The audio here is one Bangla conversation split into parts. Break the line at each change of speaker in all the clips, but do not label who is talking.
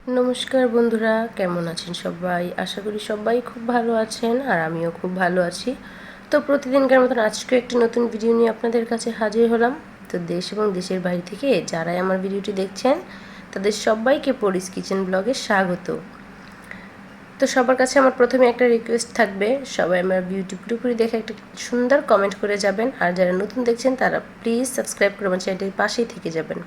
নমস্কার বন্ধুরা, কেমন আছেন সবাই? আশা করি সবাই খুব ভালো আছেন আর আমিও খুব ভালো আছি। তো প্রতিদিনকার মতন আজকেও একটি নতুন ভিডিও নিয়ে আপনাদের কাছে হাজির হলাম। তো দেশ এবং দেশের বাইরে থেকে যারাই আমার ভিডিওটি দেখছেন তাদের সবাইকে পরিস কিচেন ব্লগে স্বাগত। তো সবার কাছে আমার প্রথমে একটা রিকোয়েস্ট থাকবে, সবাই আমার ভিডিওটি পুরোপুরি দেখে একটা সুন্দর কমেন্ট করে যাবেন, আর যারা নতুন দেখছেন তারা প্লিজ সাবস্ক্রাইব করে আমার চ্যানেলটির পাশেই থেকে যাবেন।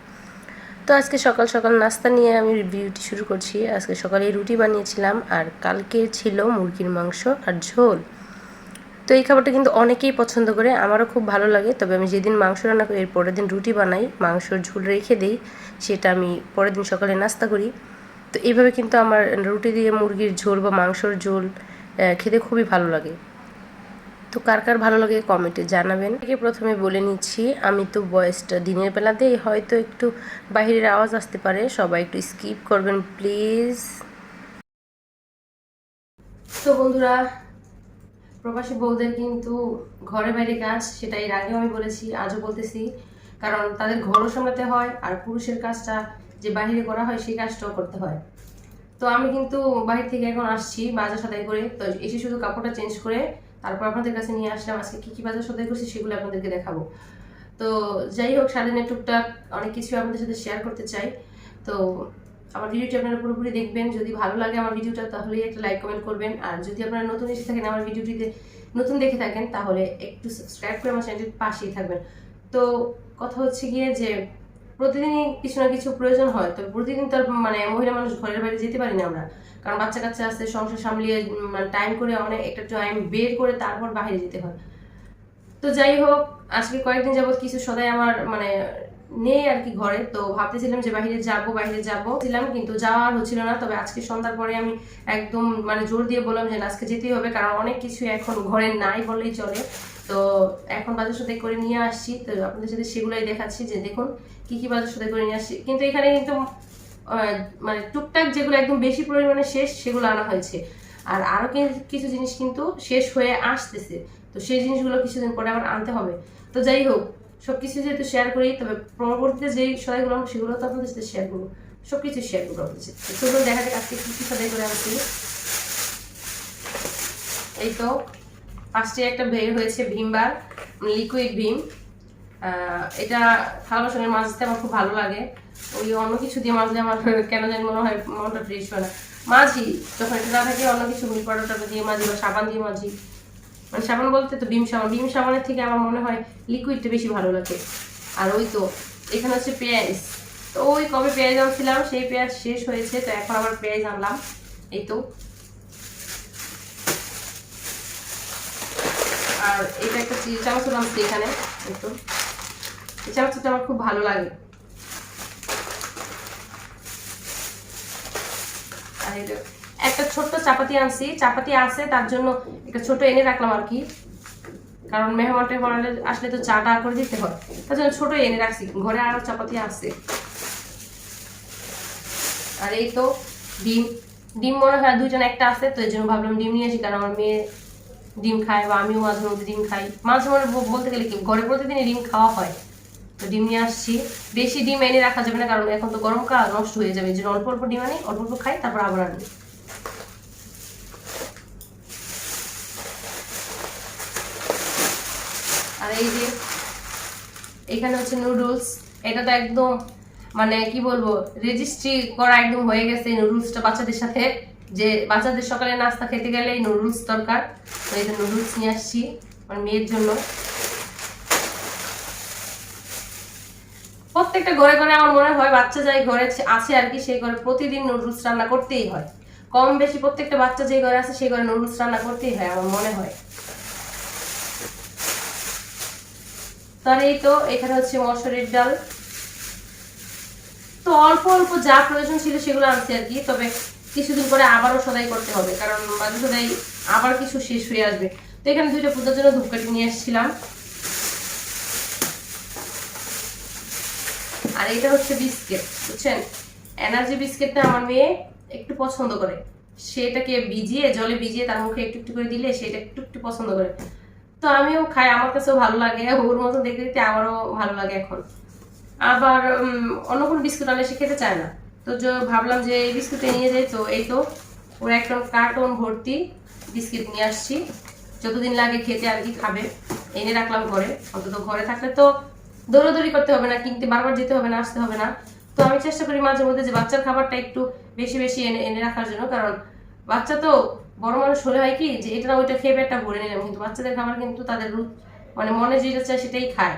তো আজকে সকাল সকাল নাস্তা নিয়ে আমি ভিডিওটি শুরু করছি। আজকে সকালে রুটি বানিয়েছিলাম আর কালকে ছিল মুরগির মাংস আর ঝোল। তো এই খাবারটা কিন্তু অনেকেই পছন্দ করে, আমারও খুব ভালো লাগে। তবে আমি যেদিন মাংস রান্না করি এর পরের দিন রুটি বানাই, মাংসর ঝোল রেখে দিই, সেটা আমি পরের দিন সকালে নাস্তা করি। তো এইভাবে কিন্তু আমার রুটি দিয়ে মুরগির ঝোল বা মাংসর ঝোল খেতে খুবই ভালো লাগে। তো কার কার ভালো লাগে কমেন্টে জানাবেন। থেকে প্রথমে বলে নিচ্ছি, আমি তো ভয়েসটা দিনের বেলাতেই হয়তো একটু বাইরের আওয়াজ আসতে পারে, সবাই একটু স্কিপ করবেন প্লিজ। তো বন্ধুরা, প্রবাসী বউদের কিন্তু ঘরে বাইরে কাজ, সেটা এর আগেও আমি বলেছি, আজও বলতেছি, কারণ তাদের ঘরও সামলাতে হয় আর পুরুষের কাজটা যে বাইরে করা হয় সেই কাজটাও করতে হয়। তো আমি কিন্তু বাহির থেকে এখন আসছি বাজার সদাই করে, তো এসে শুধু কাপড়টা চেঞ্জ করে তারপর আপনাদের কাছে নিয়ে আসলাম। আজকে কি কি বাজার সদাই করছি সেগুলো আপনাদেরকে দেখাবো। তো যাই হোক, সারাদিনের টুকটাক অনেক কিছু আপনাদের সাথে শেয়ার করতে চাই। তো আমার ভিডিওটি আপনারা পুরোপুরি দেখবেন। যদি ভালো লাগে আমার ভিডিওটা তাহলে একটা লাইক কমেন্ট করবেন, আর যদি আপনারা নতুন এসে থাকেন আমার ভিডিওটিতে নতুন দেখে থাকেন তাহলে একটু সাবস্ক্রাইব করে আমার চ্যানেলটির পাশেই থাকবেন। তো কথা হচ্ছে গিয়ে যে প্রতিদিনই কিছু না কিছু প্রয়োজন হয়, তবে প্রতিদিন তো মানে মহিলা মানুষ ঘরের বাইরে যেতে পারি না আমরা, কারণ বাচ্চা কাচ্চা আছে, সংসার সামলিয়ে মানে টাইম করে অনেক একটা টাইম বের করে তারপর বাইরে যেতে হয়। তো যাই হোক, আজকে কয়েকদিন যাবত কিছু সদাই আমার মানে নেই আর কি ঘরে। তো ভাবতেছিলাম যে বাইরে যাব ছিলাম, কিন্তু যাওয়া আর হচ্ছিল না। তবে আজকে সন্ধ্যার পরে আমি একদম মানে জোর দিয়ে বললাম যে আজকে যেতেই হবে, কারণ অনেক কিছু এখন ঘরে নাই বললেই চলে। তো এখন বাজার সদাই করে নিয়ে আসছি, তো আপনাদের সাথে সেগুলোই দেখাচ্ছি যে দেখুন কি কি বাজার সদাই করে নিয়ে আসছি। কিন্তু এখানে কিন্তু মানে টুকটাক যেগুলো একদম বেশি পরিমাণে শেষ সেগুলো আনা হয়েছে, আর আরো কিছু জিনিস কিন্তু শেষ হয়ে আসতেছে। তো সেই জিনিসগুলো কিছুদিন পরে আবার আনতে হবে। তো যাই হোক, সবকিছু যেহেতু শেয়ার করি, তবে পরবর্তীতে যেই সদাইগুলো সেগুলো তো আপনাদের সাথে শেয়ার করবো, সবকিছু শেয়ার করবো আপনাদের সাথে। সেগুলো দেখা যাক আজকে কি কি সদাই করে আনছি। এই তো ফার্স্টে একটা বের হয়েছে ভিমবার, লিকুইড ভিম। এটা থালা বাসনের মাজতে আমার খুব ভালো লাগে। ওই অন্য কিছু দিয়ে মাজলে আমার কেন জানি মনে হয় মনটা ফ্রেশ হয় না। মাঝি যখন এটা না থাকে অন্য কিছু মিল পাউডারটা দিয়ে মাঝি বা সাবান দিয়ে মাঝি, মানে সাবান বলতে তো বিম সাবানের থেকে আমার মনে হয় লিকুইডটা বেশি ভালো লাগে। আর ওই তো এখানে হচ্ছে পেঁয়াজ। তো ওই কবে পেঁয়াজ আনছিলাম, সেই পেঁয়াজ শেষ হয়েছে, তো এখন আবার পেঁয়াজ আনলাম। এই তো, আর এটা একটা চামচ আনছি এখানে। এই তো এই চামচটা আমার খুব ভালো লাগে। আর এটা একটা ছোট্ট চাপাতি আনছি, চাপাতি আছে তার জন্য একটা ছোট এনে রাখলাম আর কি, কারণ মেহমান টেহমান আসলে তো চাটা করে দিতে হয়, তার জন্য ছোট এনে রাখছি। ঘরে আরো চাপাতি আছে। আর এই তো ডিম, ডিম মনে হয় দুইজন একটা আছে, তো এই জন্য ভাবলাম ডিম নিয়ে আসি, কারণ আমার মেয়ে ডিম খায় বা আমিও মাঝে মধ্যে ডিম খাই। মাঝে মাঝে বলতে গেলে কি ঘরে প্রতিদিনই ডিম খাওয়া হয়। তো ডিম নিয়ে আসছি। বেশি ডিম এনে রাখা যাবে না, কারণ এখন তো গরমকাল, নষ্ট হয়ে যাবে। এই জন্য অল্প অল্প ডিম আনি, অল্প অল্প খাই, তারপর আবার আনি। আর এই যে এখানে হচ্ছে নুডলস। এটা তো একদম মানে কি বলবো, রেজিস্ট্রি করা একদম হয়ে গেছে এই নুডলসটা বাচ্চাদের সাথে, যে বাচ্চাদের সকালে নাস্তা খেতে গেলে এই নুডলস দরকার। তো এই যে নুডলস নিয়ে আসছি আমার মেয়ের জন্য। প্রত্যেকটা ঘরে ঘরে আমার মনে হয় বাচ্চা যাই ঘরে আছে আর কি, সেই ঘরে প্রতিদিন নুডলস রান্না করতেই হয়। কম বেশি প্রত্যেকটা বাচ্চা যে ঘরে আছে সেই ঘরে নুডলস রান্না করতেই হয় আমার মনে হয়। তার এই তো এখানে হচ্ছে মসুরির ডাল। তো অল্প অল্প যা প্রয়োজন ছিল সেগুলো আনছি আর কি, তবে কিছুদিন পরে আবারও সদাই করতে হবে, কারণ মাঝে সদাই আবার কিছু শেষ হয়ে আসবে। তো এখানে দুইটা পূজার জন্য ধূপকাঠি নিয়ে এসেছিলাম। আর এটা হচ্ছে বিস্কিট, বুঝছেন, এনার্জি বিস্কিটটা আমার মেয়ে একটু পছন্দ করে। সেটাকে ভিজিয়ে জলে ভিজিয়ে তার মুখে একটু একটু করে দিলে সেটা একটু একটু পছন্দ করে। তো আমিও খাই, আমার কাছেও ভালো লাগে, ওর মতো দেখতে দেখতে আমারও ভালো লাগে এখন। আবার অন্য কোনো বিস্কুট আনলে সে খেতে চায় না। তো ভাবলাম যে এই বিস্কুটে নিয়ে যাই, তো এই তো ওরা একটা কার্টন ভর্তি বিস্কিট নিয়ে আসছি, যতদিন লাগে খেতে আর কি খাবে, এনে রাখলাম ঘরে। অন্তত ঘরে থাকলে তো দৌড়াদৌড়ি করতে হবে না, কিনতে বারবার যেতে হবে না, আসতে হবে না। তো আমি চেষ্টা করি মাঝে মধ্যে যে বাচ্চার খাবারটা একটু বেশি বেশি এনে এনে রাখার জন্য, কারণ বাচ্চা তো বড় মানুষ হলে হয় কি যে এটা ওইটা খেয়ে পেটটা ভরে নিলাম, কিন্তু বাচ্চাদের খাবার কিন্তু তাদের মানে মনে যেটা চায় সেটাই খায়,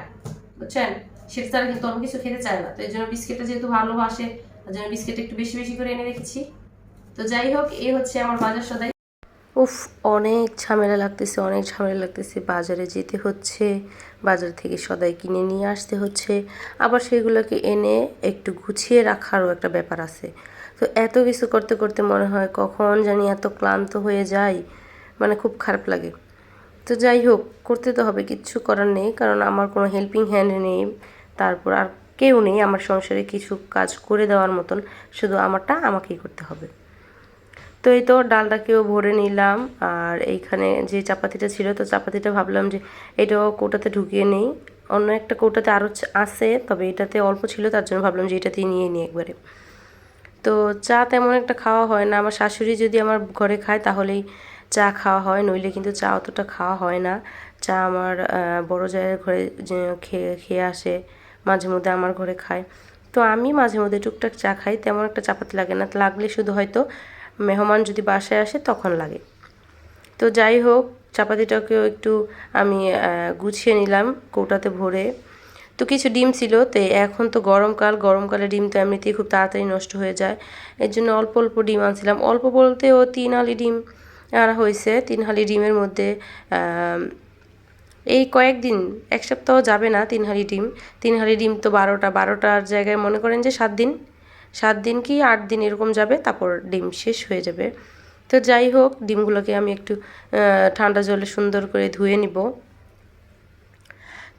বুঝছেন? সেটা তারা কিন্তু অন্য কিছু খেতে চায় না। তো এই জন্য বিস্কিটটা যেহেতু ভালোবাসে, তার জন্য বিস্কিট একটু বেশি বেশি করে এনে রেখেছি। তো যাই হোক, এই হচ্ছে আমার বাজার সদাই। উফ, অনেক ঝামেলা লাগতেছে, অনেক ঝামেলা লাগতেছে। বাজারে যেতে হচ্ছে, বাজার থেকে সদাই কিনে নিয়ে আসতে হচ্ছে, আবার সেগুলোকে এনে একটু গুছিয়ে রাখারও একটা ব্যাপার আছে। তো এত কিছু করতে করতে মনে হয় কখন জানি এত ক্লান্ত হয়ে যায়, মানে খুব খারাপ লাগে। তো যাই হোক, করতে তো হবে, কিচ্ছু করার নেই, কারণ আমার কোনো হেল্পিং হ্যান্ড নেই, তারপর আর কেউ নেই আমার সংসারে কিছু কাজ করে দেওয়ার মতন, শুধু আমারটা আমাকেই করতে হবে। তো এই তো ডালটাকেও ভরে নিলাম, আর এইখানে যে চাপাতিটা ছিল, তো চাপাতিটা ভাবলাম যে এটাও কৌটাতে ঢুকিয়ে নেই। অন্য একটা কৌটাতে আরও আছে, তবে এটাতে অল্প ছিল, তার জন্য ভাবলাম যে এটাতেই নিয়ে নিই একবারে। তো চা তেমন একটা খাওয়া হয় না, আমার শাশুড়ি যদি আমার ঘরে খায় তাহলেই চা খাওয়া হয়, নইলে কিন্তু চা অতটা খাওয়া হয় না। চা আমার বড় জায়ের ঘরে খেয়ে খেয়ে আসে, মাঝে মধ্যে আমার ঘরে খায়। তো আমি মাঝে মধ্যে টুকটাক চা খাই, তেমন একটা চাপাতি লাগে না, লাগলে শুধু হয়তো মেহমান যদি বাসায় আসে তখন লাগে। তো যাই হোক, চাপাতিটাকেও একটু আমি গুছিয়ে নিলাম কৌটাতে ভরে। তো কিছু ডিম ছিল, তো এখন তো গরমকালে ডিম তো এমনিতেই খুব তাড়াতাড়ি নষ্ট হয়ে যায়, এর জন্য অল্প অল্প ডিম আনছিলাম। অল্প বলতেও 3 হালি ডিম আনা হয়েছে। 3 হালি ডিমের মধ্যে এই কয়েকদিন, এক সপ্তাহ যাবে না 3 হালি ডিম। 3 হালি ডিম তো 12টার জায়গায় মনে করেন যে 7 দিন কি 8 দিন এরকম যাবে, তারপর ডিম শেষ হয়ে যাবে। তো যাই হোক, ডিমগুলোকে আমি একটু ঠান্ডা জলে সুন্দর করে ধুয়ে নিব।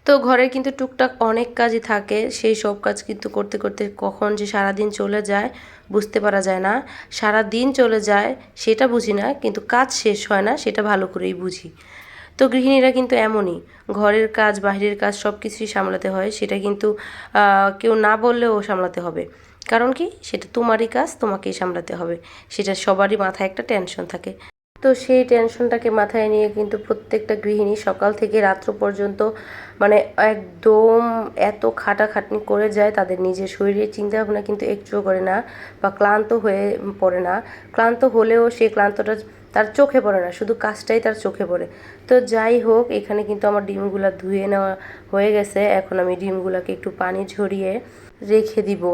তো ঘরে কিন্তু টুকটাক অনেক কাজই থাকে, সেই সব কাজ কিন্তু করতে করতে কখন যে সারাদিন চলে যায় বুঝতে পারা যায় না। সারা দিন চলে যায় সেটা বুঝি না, কিন্তু কাজ শেষ হয় না সেটা ভালো করেই বুঝি। তো গৃহিণীরা কিন্তু এমনই, ঘরের কাজ বাহিরের কাজ সব কিছুই সামলাতে হয়, সেটা কিন্তু কেউ না বললেও সামলাতে হবে। কারণ কি, সেটা তোমারই কাজ, তোমাকেই সামলাতে হবে, সেটা সবারই মাথায় একটা টেনশন থাকে। তো সেই টেনশনটাকে মাথায় নিয়ে কিন্তু প্রত্যেকটা গৃহিণী সকাল থেকে রাত্র পর্যন্ত মানে একদম এত খাটাখাটনি করে যায়, তাদের নিজের শরীরের চিন্তাভাবনা কিন্তু একটুও করে না, বা ক্লান্ত হয়ে পড়ে না। ক্লান্ত হলেও সেই ক্লান্তটা তার চোখে পড়ে না, শুধু কাজটাই তার চোখে পড়ে। তো যাই হোক, এখানে কিন্তু আমার ডিমগুলো ধুয়ে নেওয়া হয়ে গেছে, এখন আমি ডিমগুলোকে একটু পানি ঝরিয়ে রেখে দিব।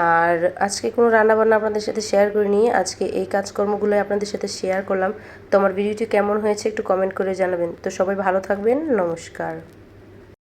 আর আজকে কোনো রান্নাবান্না আপনাদের সাথে শেয়ার করিনি, আজকে এই কাজকর্মগুলোই আপনাদের সাথে শেয়ার করলাম। তো আমার ভিডিওটি কেমন হয়েছে একটু কমেন্ট করে জানাবেন। তো সবাই ভালো থাকবেন, নমস্কার।